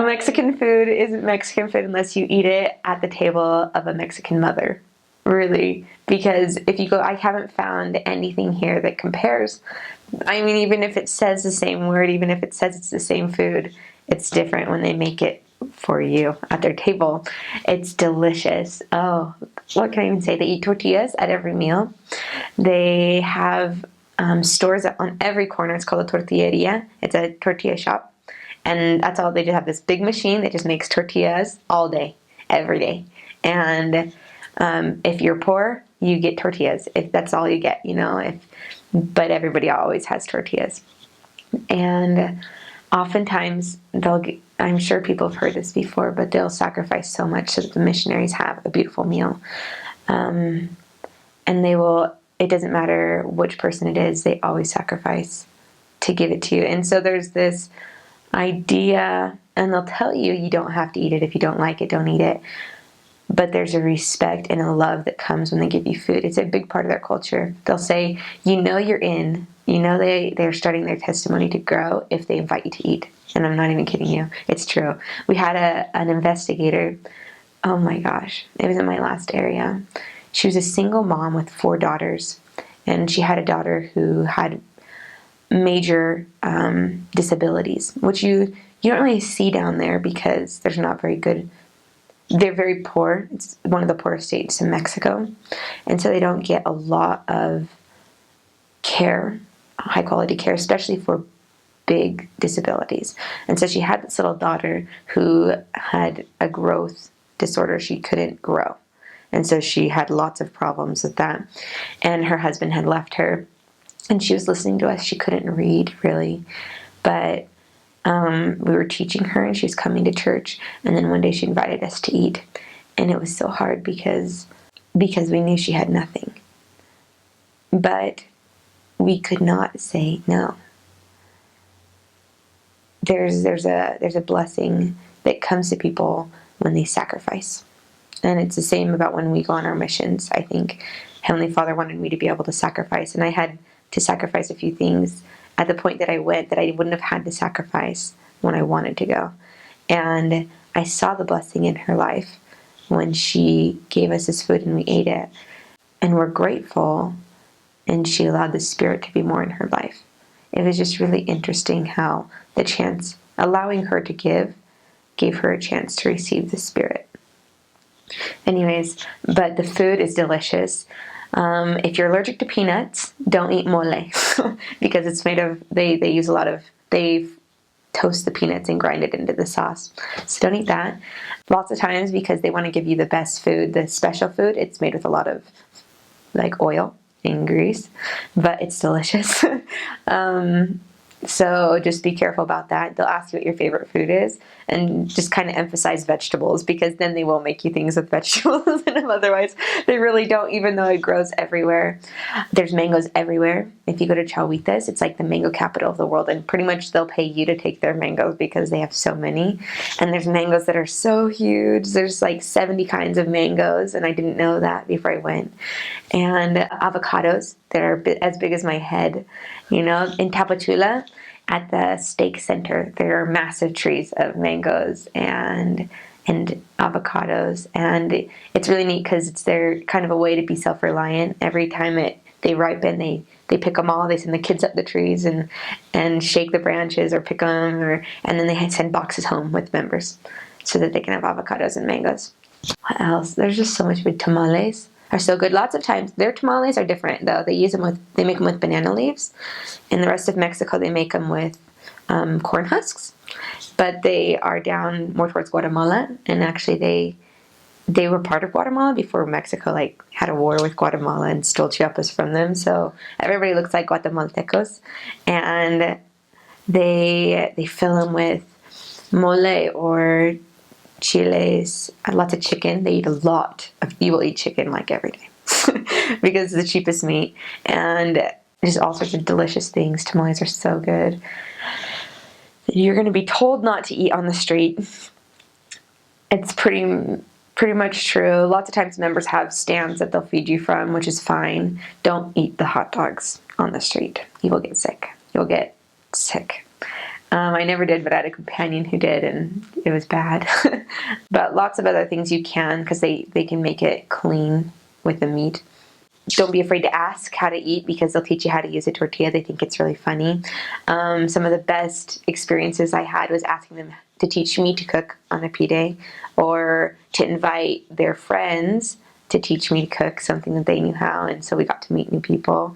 Mexican food isn't Mexican food unless you eat it at the table of a Mexican mother. Really. Because if you go, I haven't found anything here that compares. I mean, even if it says the same word, even if it says it's the same food, it's different when they make it for you at their table. It's delicious. Oh, what can I even say? They eat tortillas at every meal. They have stores on every corner. It's called a tortilleria. It's a tortilla shop. And that's all. They just have this big machine that just makes tortillas all day, every day. And if you're poor, you get tortillas. If that's all you get, but everybody always has tortillas. And oftentimes I'm sure people have heard this before, but they'll sacrifice so much so that the missionaries have a beautiful meal. And it doesn't matter which person it is, they always sacrifice to give it to you. And so there's this idea, and they'll tell you, you don't have to eat it. If you don't like it, don't eat it. But there's a respect and a love that comes when they give you food. It's a big part of their culture. They'll say, you're in. They're starting their testimony to grow if they invite you to eat. And I'm not even kidding you. It's true. We had an investigator. Oh my gosh. It was in my last area. She was a single mom with 4 daughters. And she had a daughter who had major disabilities, which you don't really see down there because there's not very good. They're very poor. It's one of the poorest states in Mexico. And so they don't get a lot of care, high quality care, especially for big disabilities. And so she had this little daughter who had a growth disorder. She couldn't grow. And so she had lots of problems with that. And her husband had left her. And she was listening to us. She couldn't read, really. But we were teaching her, and she was coming to church. And then one day she invited us to eat. And it was so hard because we knew she had nothing. But we could not say no. There's a blessing that comes to people when they sacrifice. And it's the same about when we go on our missions. I think Heavenly Father wanted me to be able to sacrifice. And I had to sacrifice a few things at the point that I went that I wouldn't have had to sacrifice when I wanted to go. And I saw the blessing in her life when she gave us this food and we ate it. And we're grateful, and she allowed the Spirit to be more in her life. It was just really interesting how the chance, allowing her to give, gave her a chance to receive the Spirit. Anyways, but the food is delicious. If you're allergic to peanuts, don't eat mole because it's made of, they toast the peanuts and grind it into the sauce. So don't eat that. Lots of times, because they want to give you the best food, the special food, it's made with a lot of oil and grease, but it's delicious. So just be careful about that. They'll ask you what your favorite food is, and just kind of emphasize vegetables, because then they will make you things with vegetables, and otherwise they really don't, even though it grows everywhere. There's mangoes everywhere. If you go to Chahuitas, it's like the mango capital of the world, and pretty much they'll pay you to take their mangoes because they have so many. And there's mangoes that are so huge. There's 70 kinds of mangoes, and I didn't know that before I went. And avocados that are as big as my head. In Tapachula, at the Steak Center, there are massive trees of mangoes and avocados, and it's really neat because it's their kind of a way to be self-reliant. Every time they ripen, they pick them all. They send the kids up the trees and shake the branches or pick them, and then they send boxes home with members so that they can have avocados and mangoes. What else? There's just so much good. Tamales are so good. Lots of times their tamales are different though. They make them with banana leaves. In the rest of Mexico, they make them with corn husks. But they are down more towards Guatemala, and actually they were part of Guatemala before Mexico had a war with Guatemala and stole Chiapas from them. So everybody looks like Guatemaltecos, and they fill them with mole or chiles, lots of chicken. They eat a lot you will eat chicken every day because it's the cheapest meat, and just all sorts of delicious things. Tamales are so good. You're going to be told not to eat on the street. It's pretty much true. Lots of times members have stands that they'll feed you from, which is fine. Don't eat the hot dogs on the street. You will get sick. You'll get sick. I never did, but I had a companion who did, and it was bad. But lots of other things you can, because they can make it clean with the meat. Don't be afraid to ask how to eat, because they'll teach you how to use a tortilla. They think it's really funny. Some of the best experiences I had was asking them to teach me to cook on a P-Day, or to invite their friends to teach me to cook something that they knew how, and so we got to meet new people.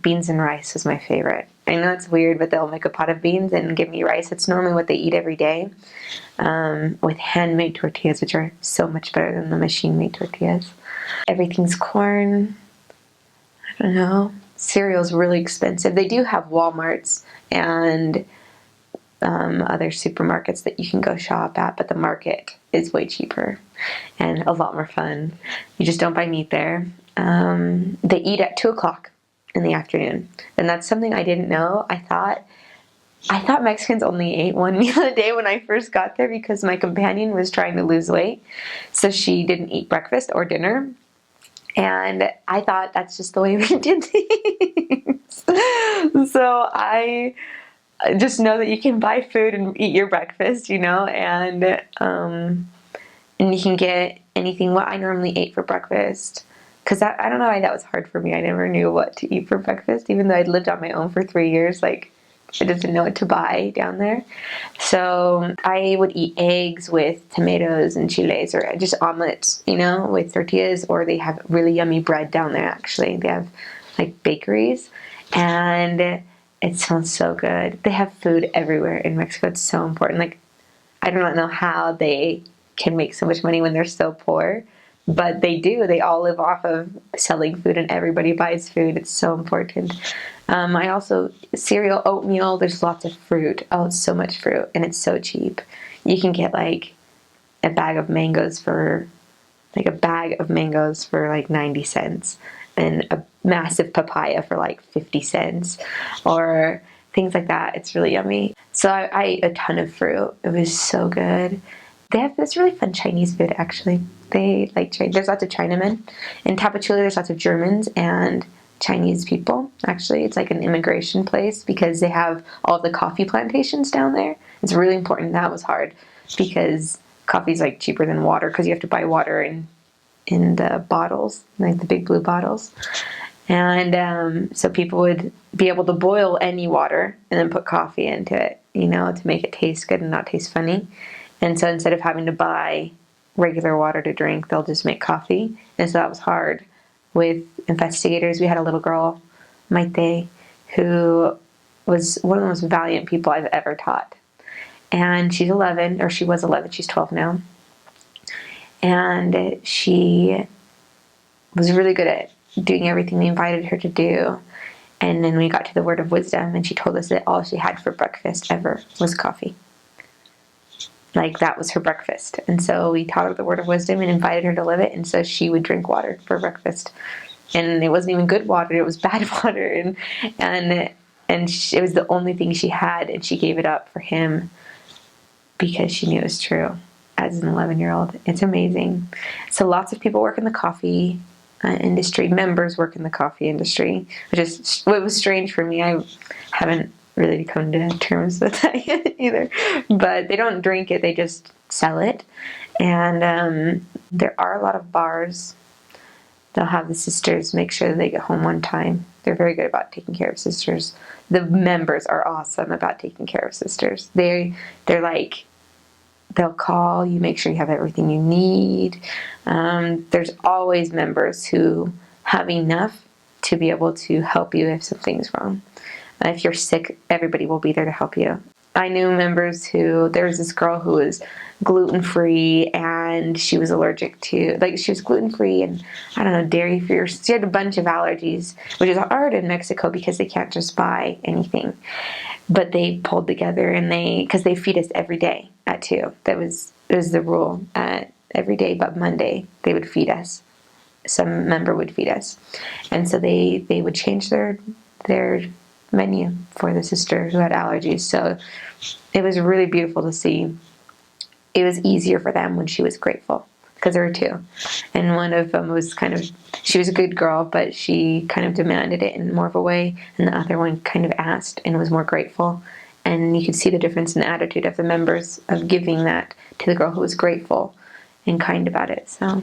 Beans and rice was my favorite. I know it's weird, but they'll make a pot of beans and give me rice. It's normally what they eat every day, with handmade tortillas, which are so much better than the machine-made tortillas. Everything's corn. I don't know. Cereal's really expensive. They do have Walmarts and other supermarkets that you can go shop at, but the market is way cheaper and a lot more fun. You just don't buy meat there. They eat at 2 o'clock in the afternoon, and that's something I didn't know. I thought Mexicans only ate one meal a day when I first got there, because my companion was trying to lose weight, so she didn't eat breakfast or dinner. And I thought that's just the way we did things. So I just know that you can buy food and eat your breakfast, and you can get anything. What I normally ate for breakfast, because I don't know why that was hard for me. I never knew what to eat for breakfast, even though I'd lived on my own for 3 years. Like, I didn't know what to buy down there. So I would eat eggs with tomatoes and chiles, or just omelets, with tortillas, or they have really yummy bread down there, actually. They have, like, bakeries, and it smells so good. They have food everywhere in Mexico. It's so important. Like, I do not know how they can make so much money when they're so poor, but they do. They all live off of selling food, and everybody buys food. It's so important. I also, cereal, oatmeal, there's lots of fruit. Oh, it's so much fruit, and it's so cheap. You can get like a bag of mangoes for like 90 cents, and a massive papaya for like 50 cents, or things like that. It's really yummy. So I ate a ton of fruit. It was so good. They have this really fun Chinese food, actually. They like there's lots of Chinamen. In Tapachula, there's lots of Germans and Chinese people. Actually, it's like an immigration place, because they have all the coffee plantations down there. It's really important. That was hard, because coffee's like cheaper than water, because you have to buy water in the bottles, like the big blue bottles. And so people would be able to boil any water and then put coffee into it, to make it taste good and not taste funny. And so instead of having to buy regular water to drink, they'll just make coffee. And so that was hard. With investigators, we had a little girl, Maite, who was one of the most valiant people I've ever taught. And she's 11, or she was 11, she's 12 now. And she was really good at doing everything we invited her to do. And then we got to the word of wisdom, and she told us that all she had for breakfast ever was coffee. Like, that was her breakfast. And so we taught her the word of wisdom and invited her to live it. And so she would drink water for breakfast. And it wasn't even good water. It was bad water. And it was the only thing she had. And she gave it up for him, because she knew it was true as an 11-year-old. It's amazing. So lots of people work in the coffee industry. Members work in the coffee industry, which is what was strange for me. I haven't really come to terms with that yet either. But they don't drink it, they just sell it. And there are a lot of bars. They'll have the sisters make sure that they get home on time. They're very good about taking care of sisters. The members are awesome about taking care of sisters. They're like, they'll call you, make sure you have everything you need. There's always members who have enough to be able to help you if something's wrong. If you're sick, everybody will be there to help you. I knew members there was this girl who was gluten-free, and she was allergic to, she was gluten-free and, I don't know, dairy-free. She had a bunch of allergies, which is hard in Mexico because they can't just buy anything. But they pulled together, and because they feed us every day at 2. It was the rule. Every day but Monday, they would feed us. Some member would feed us. And so they would change their menu for the sister who had allergies. So it was really beautiful to see. It was easier for them when she was grateful, because there were 2. And one of them was she was a good girl, but she kind of demanded it in more of a way. And the other one kind of asked and was more grateful. and you could see the difference in attitude of the members of giving that to the girl who was grateful and kind about it. So